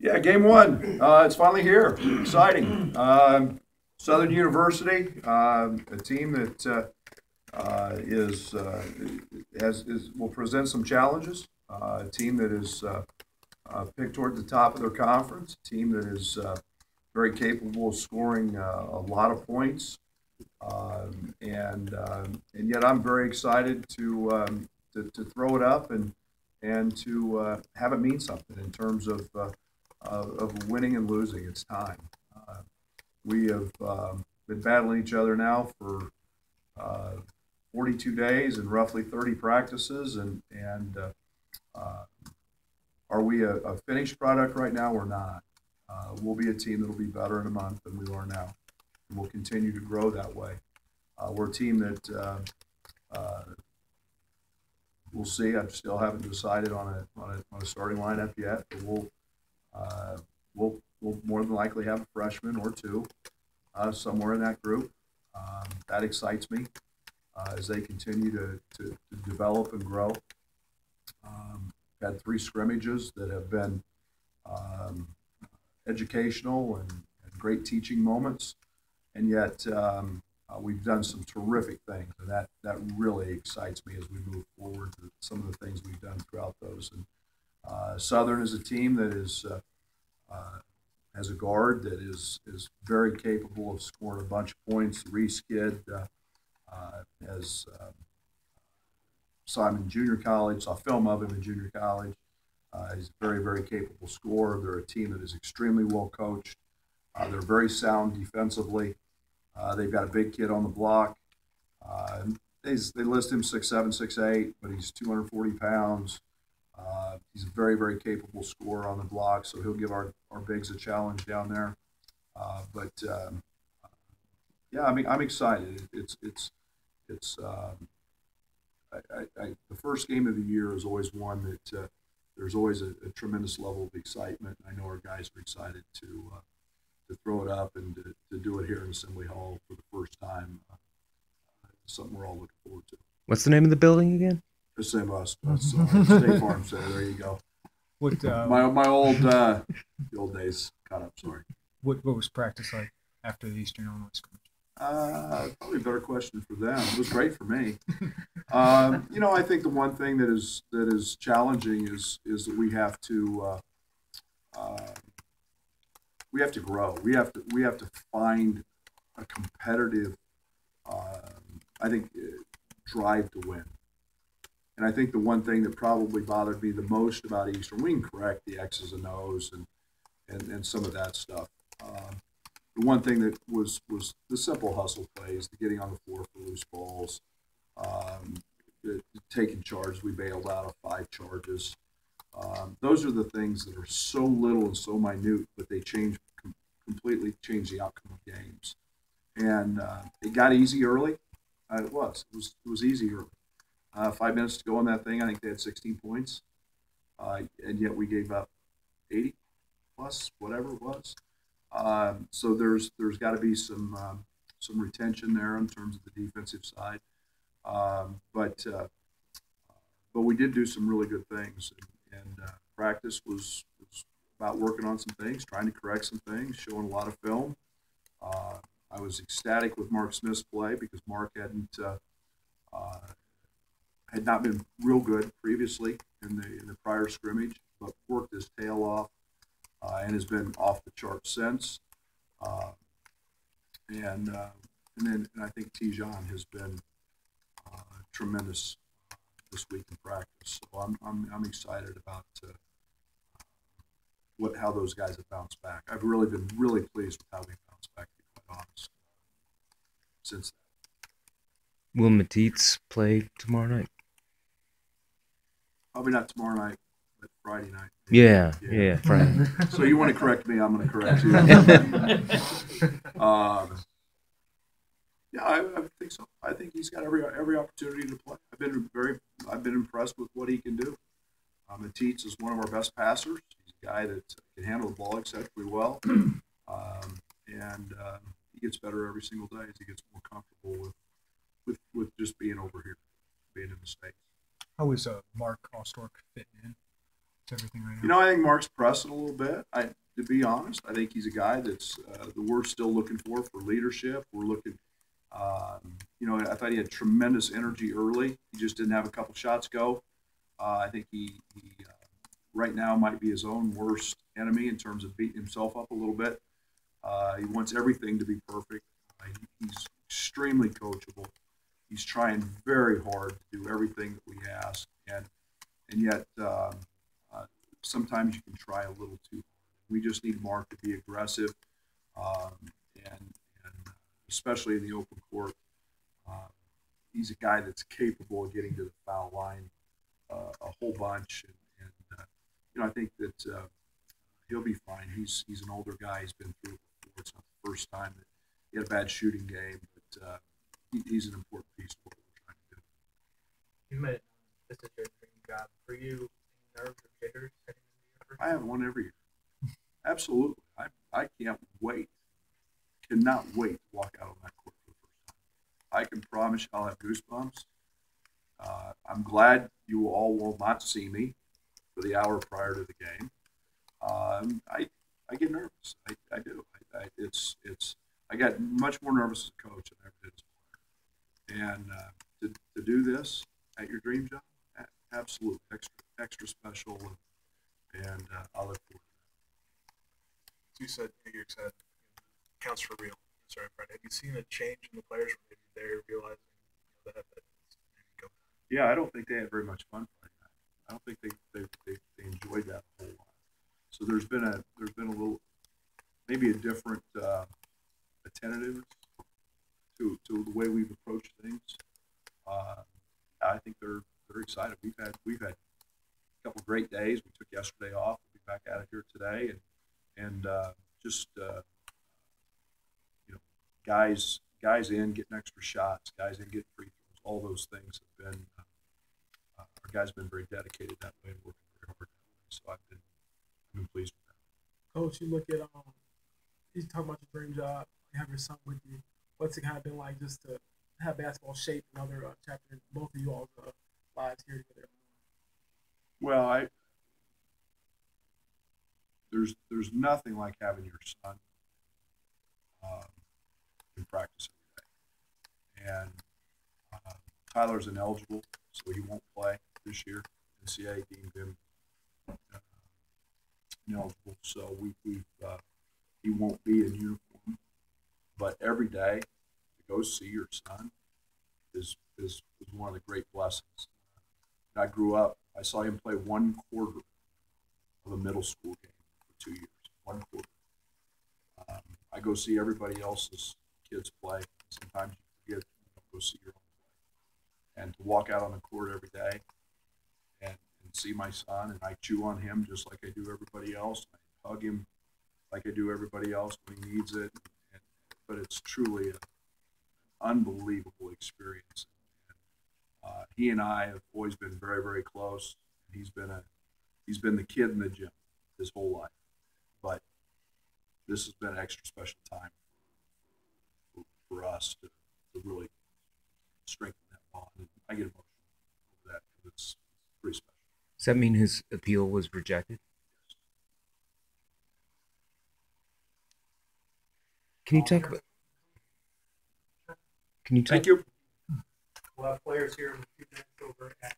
Yeah, game one. It's finally here. Exciting. Southern University, a team that will present some challenges. A team that is picked toward the top of their conference. A team that is very capable of scoring a lot of points. And yet I'm very excited to throw it up and to have it mean something in terms of winning and losing. It's time. We have been battling each other now for 42 days and roughly 30 practices, and are we a finished product right now? We're not. We'll be a team that will be better in a month than we are now, and we'll continue to grow that way. We're a team that we'll see. I still haven't decided on a starting lineup yet, but we'll more than likely have a freshman or two somewhere in that group. That excites me as they continue to develop and grow. Had 3 scrimmages that have been educational and great teaching moments, and yet we've done some terrific things, and that really excites me as we move forward to some of the things we've done throughout those. And Southern is a team that is has a guard that is very capable of scoring a bunch of points. Reese Kidd has saw him in junior college, saw film of him in junior college. He's a very, very capable scorer. They're a team that is extremely well coached. They're very sound defensively. They've got a big kid on the block. They list him 6'7", 6'8", but he's 240 pounds. He's a very, very capable scorer on the block, so he'll give our bigs a challenge down there. Yeah, I mean, I'm excited. The first game of the year is always one that there's always a tremendous level of excitement. I know our guys are excited to throw it up and to do it here in Assembly Hall for the first time. Something we're all looking forward to. What's the name of the building again? The same us. State Farm Center. There you go. What my old the old days caught up. Sorry. What was practice like after the Eastern Illinois scrimmage? Probably a better question for them. It was great for me. I think the one thing that is challenging is that we have to grow. We have to find a competitive, drive to win. And I think the one thing that probably bothered me the most about Eastern, we can correct the X's and O's and some of that stuff. The one thing that was the simple hustle plays, the getting on the floor for loose balls, the taking charges. We bailed out of 5 charges. Those are the things that are so little and so minute, but they completely change the outcome of games. And it got easy early. It was easy early. 5 minutes to go on that thing. I think they had 16 points, and yet we gave up 80 plus whatever it was. So there's got to be some retention there in terms of the defensive side. But we did do some really good things, and practice was about working on some things, trying to correct some things, showing a lot of film. I was ecstatic with Mark Smith's play because Mark had not been real good previously in the prior scrimmage, but worked his tail off and has been off the charts since. And I think Tijan has been tremendous this week in practice. So I'm excited about how those guys have bounced back. I've really been really pleased with how they've bounced back, to be quite honest, since then. Will Mateets play tomorrow night? Probably not tomorrow night, but Friday night. Yeah, Friday. So you want to correct me, I'm going to correct you. Yeah, I think so. I think he's got every opportunity to play. I've been impressed with what he can do. Mateets is one of our best passers. He's a guy that can handle the ball exceptionally well, and he gets better every single day as he gets more comfortable with just being over here, being in the States. How is Mark Ostork fitting in? everything right now? You know, I think Mark's pressing a little bit. To be honest, I think he's a guy that's that we're still looking for leadership. We're looking. You know, I thought he had tremendous energy early. He just didn't have a couple shots go. I think he right now might be his own worst enemy in terms of beating himself up a little bit. He wants everything to be perfect. He's extremely coachable. He's trying very hard to do everything that we ask, and yet sometimes you can try a little too hard. We just need Mark to be aggressive, and especially in the open court. He's a guy that's capable of getting to the foul line a whole bunch, and you know, I think that he'll be fine. He's an older guy. He's been through it before. It's not the first time that he had a bad shooting game, but he's an important piece of what we're trying to do. You made this is your dream job. For you, nerves or jitters? I have one every year. Absolutely. I can't wait. Cannot wait to walk out on that court for the first time. I can promise you I'll have goosebumps. I'm glad you all will not see me for the hour prior to the game. I get nervous. I do. I got much more nervous as a coach than I ever did as a player. And to do this at your dream job, absolutely extra special, and I look forward to that. You said you're excited. Counts for real. Sorry, Fred. Have you seen a change in the players when maybe they're realizing that it's maybe go time? Yeah, I don't think they had very much fun playing that. I don't think they enjoyed that a whole lot. So there's been a little, maybe a different attentiveness to the way we've approached things. I think they're excited. We've had a couple great days. We took yesterday off. We'll be back out of here today, and just you know, guys in getting extra shots, guys in getting free throws. All those things have been our guys have been very dedicated that way and working very hard that way. So I've been pleased with that. Coach, you look at you talk about your dream job. You have your son with you. What's it kind of been like just to have basketball shape another chapter in both of you all's lives here together? Well, there's nothing like having your son in practice every day. And Tyler's ineligible, so he won't play this year. NCAA deemed him ineligible, so he won't be in uniform. But every day to go see your son is one of the great blessings. I grew up, I saw him play 1 quarter of a middle school game for 2 years. 1 quarter. I go see everybody else's kids play. Sometimes you forget to go see your own play. And to walk out on the court every day and see my son, and I chew on him just like I do everybody else. I hug him like I do everybody else when he needs it. But it's truly an unbelievable experience. He and I have always been very, very close. He's been the kid in the gym his whole life. But this has been an extra special time for us to really strengthen that bond. And I get emotional over that because it's pretty special. Does that mean his appeal was rejected? Can you talk about? Can you talk? Thank you. We'll have players here in a few minutes over at